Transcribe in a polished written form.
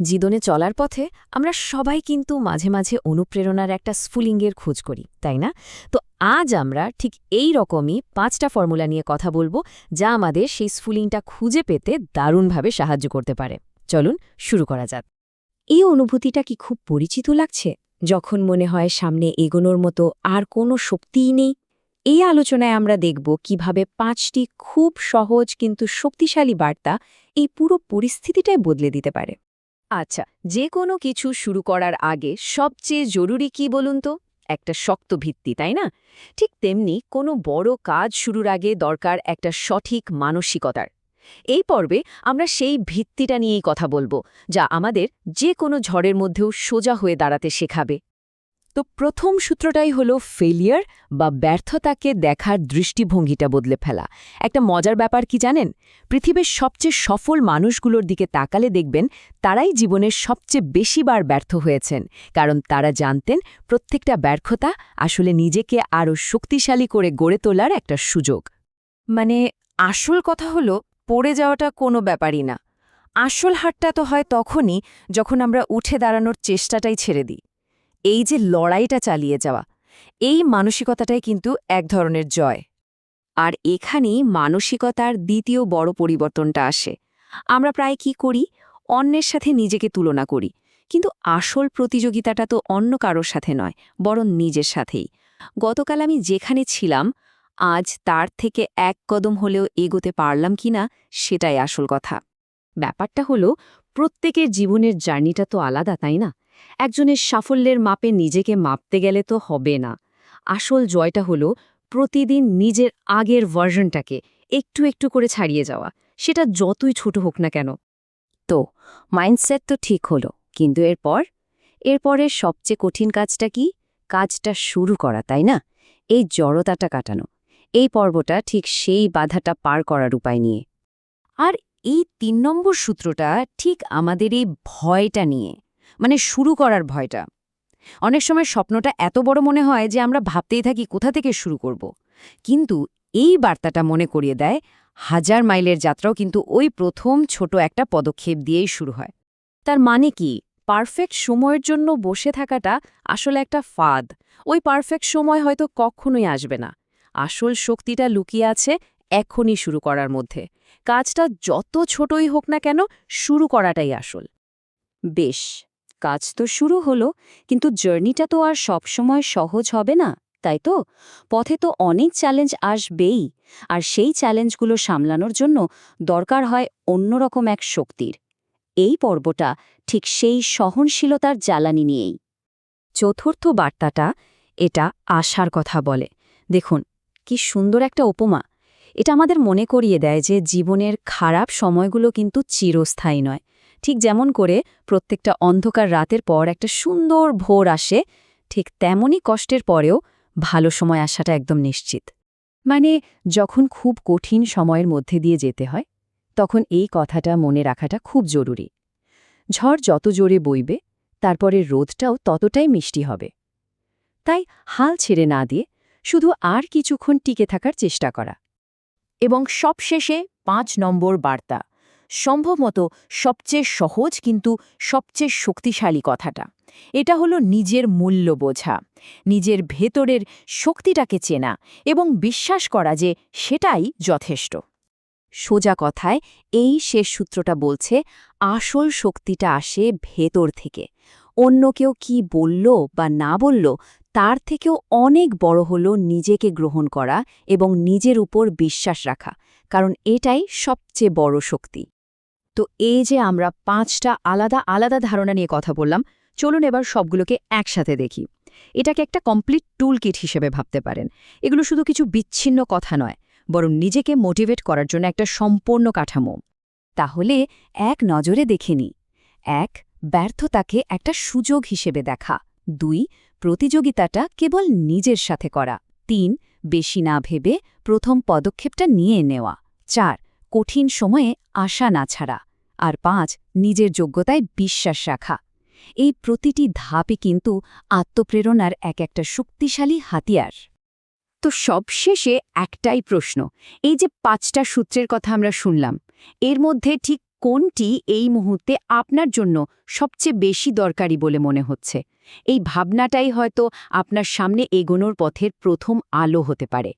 জীবনে চলার পথে আমরা সবাই কিন্তু মাঝে মাঝে অনুপ্রেরণার একটা স্ফুলিঙ্গের খোঁজ করি, তাই না? তো আজ আমরা ঠিক এই রকমই 5টা ফর্মুলা নিয়ে কথা বলবো, যা আমাদের সেই স্ফুলিংটা খুঁজে পেতে দারুণভাবে সাহায্য করতে পারে। চলুন শুরু করা যাক। এই অনুভূতিটা কি খুব পরিচিত লাগছে, যখন মনে হয় সামনে এগোনোর মতো আর কোনো শক্তিই নেই? এই আলোচনায় আমরা দেখব কিভাবে 5টি খুব সহজ কিন্তু শক্তিশালী বার্তা এই পুরো পরিস্থিতিটাই বদলে দিতে পারে। আচ্ছা, যে কোনো কিছু শুরু করার আগে সবচেয়ে জরুরি কি বলুন তো? একটা শক্ত ভিত্তি, তাই না? ঠিক তেমনি কোনো বড় কাজ শুরুর আগে দরকার একটা সঠিক মানসিকতার। এই পর্বে আমরা সেই ভিত্তিটা নিয়েই কথা বলবো, যা আমাদের যে কোনো ঝড়ের মধ্যেও সোজা হয়ে দাঁড়াতে শেখাবে। তো প্রথম সূত্রটাই হলো ফেলিয়ার বা ব্যর্থতাকে দেখার দৃষ্টিভঙ্গিটা বদলে ফেলা। একটা মজার ব্যাপার কি জানেন? পৃথিবীর সবচেয়ে সফল মানুষগুলোর দিকে তাকালে দেখবেন তারাই জীবনের সবচেয়ে বেশিবার ব্যর্থ হয়েছেন, কারণ তারা জানতেন প্রত্যেকটা ব্যর্থতা আসলে নিজেকে আরও শক্তিশালী করে গড়ে তোলার একটা সুযোগ। মানে আসল কথা হলো, পড়ে যাওয়াটা কোনো ব্যাপারই না। আসল হারটা তো হয় তখনই যখন আমরা উঠে দাঁড়ানোর চেষ্টাটাই ছেড়ে দিই। এই যে লড়াইটা চালিয়ে যাওয়া, এই মানসিকতাটাই কিন্তু এক ধরনের জয়। আর এখানেই মানসিকতার দ্বিতীয় বড় পরিবর্তনটা আসে। আমরা প্রায় কি করি? অন্যের সাথে নিজেকে তুলনা করি, কিন্তু আসল প্রতিযোগিতাটা তো অন্য কারোর সাথে নয়, বরং নিজের সাথেই। গতকাল আমি যেখানে ছিলাম, আজ তার থেকে এক কদম হলেও এগোতে পারলাম কিনা, সেটাই আসল কথা। ব্যাপারটা হলো, প্রত্যেকের জীবনের জার্নিটা তো আলাদা, তাই না? একজনের সাফল্যের মাপে নিজেকে মাপতে গেলে তো হবে না। আসল জয়টা হলো প্রতিদিন নিজের আগের ভার্সনটাকে একটু একটু করে ছাড়িয়ে যাওয়া, সেটা যতই ছোট হোক না কেন। তো মাইন্ডসেট তো ঠিক হলো, কিন্তু এরপরের সবচেয়ে কঠিন কাজটা কি? কাজটা শুরু করা, তাই না? এই জড়তাটা কাটানো। এই পর্বটা ঠিক সেই বাধাটা পার করার উপায় নিয়ে। আর এই ৩ নম্বর সূত্রটা ঠিক আমাদের এই ভয়টা নিয়ে, মানে শুরু করার ভয়টা। অনেক সময় স্বপ্নটা এত বড় মনে হয় যে আমরা ভাবতেই থাকি কোথা থেকে শুরু করব। কিন্তু এই বার্তাটা মনে করিয়ে দেয়, 1000 মাইলের যাত্রাও কিন্তু ওই প্রথম ছোট একটা পদক্ষেপ দিয়েই শুরু হয়। তার মানে কি? পারফেক্ট সময়ের জন্য বসে থাকাটা আসলে একটা ফাঁদ। ওই পারফেক্ট সময় হয়তো কখনোই আসবে না। আসল শক্তিটা লুকিয়ে আছে এখনই শুরু করার মধ্যে। কাজটা যত ছোটই হোক না কেন, শুরু করাটাই আসল। বেশ, কাজ তো শুরু হলো, কিন্তু জার্নিটা তো আর সবসময় সহজ হবে না, তাই তো? পথে তো অনেক চ্যালেঞ্জ আসবেই, আর সেই চ্যালেঞ্জগুলো সামলানোর জন্য দরকার হয় অন্যরকম এক শক্তির। এই পর্বটা ঠিক সেই সহনশীলতার জ্বালানি নিয়েই। চতুর্থ বার্তাটা, এটা আশার কথা বলে। দেখুন, কি সুন্দর একটা উপমা। এটা আমাদের মনে করিয়ে দেয় যে জীবনের খারাপ সময়গুলো কিন্তু চিরস্থায়ী নয়। ঠিক যেমন করে প্রত্যেকটা অন্ধকার রাতের পর একটা সুন্দর ভোর আসে, ঠিক তেমনই কষ্টের পরেও ভালো সময় আসাটা একদম নিশ্চিত। মানে যখন খুব কঠিন সময়ের মধ্যে দিয়ে যেতে হয়, তখন এই কথাটা মনে রাখাটা খুব জরুরি। ঝড় যত জোরে বইবে, তারপরে রোদটাও ততটাই মিষ্টি হবে। তাই হাল ছেড়ে না দিয়ে শুধু আর কিছুক্ষণ টিকে থাকার চেষ্টা করা। এবং সবশেষে ৫ নম্বর বার্তা, সম্ভবত সবচেয়ে সহজ কিন্তু সবচেয়ে শক্তিশালী কথাটা। এটা হলো নিজের মূল্য বোঝা, নিজের ভেতরের শক্তিটাকে চেনা এবং বিশ্বাস করা যে সেটাই যথেষ্ট। সোজা কথায় এই শেষ সূত্রটা বলছে, আসল শক্তিটা আসে ভেতর থেকে। অন্য কেউ কি বলল বা না বলল, তার থেকেও অনেক বড় হলো নিজেকে গ্রহণ করা এবং নিজের উপর বিশ্বাস রাখা, কারণ এটাই সবচেয়ে বড় শক্তি। তো এই যে আমরা 5টা আলাদা আলাদা ধারণা নিয়ে কথা বললাম, চলুন এবার সবগুলোকে একসাথে দেখি। এটাকে একটা কমপ্লিট টুল কিট হিসেবে ভাবতে পারেন। এগুলো শুধু কিছু বিচ্ছিন্ন কথা নয়, বরং নিজেকে মোটিভেট করার জন্য একটা সম্পূর্ণ কাঠামো। তাহলে এক নজরে দেখে নিই। ১. ব্যর্থতাকে একটা সুযোগ হিসেবে দেখা। ২. প্রতিযোগিতাটা কেবল নিজের সাথে করা। ৩. বেশি না ভেবে প্রথম পদক্ষেপটা নিয়ে নেওয়া। ৪. কঠিন সময়ে আশা না ছাড়া। আর ৫. নিজের যোগ্যতায় বিশ্বাস রাখা। এই প্রতিটি ধাপই কিন্তু আত্মপ্রেরণার একটা শক্তিশালী হাতিয়ার। তো সবশেষে একটাই প্রশ্ন, এই যে 5টা সূত্রের কথা আমরা শুনলাম, এর মধ্যে ঠিক কোনটি এই মুহূর্তে আপনার জন্য সবচেয়ে বেশি দরকারি বলে মনে হচ্ছে? এই ভাবনাটাই হয়তো আপনার সামনে এগোনোর পথের প্রথম আলো হতে পারে।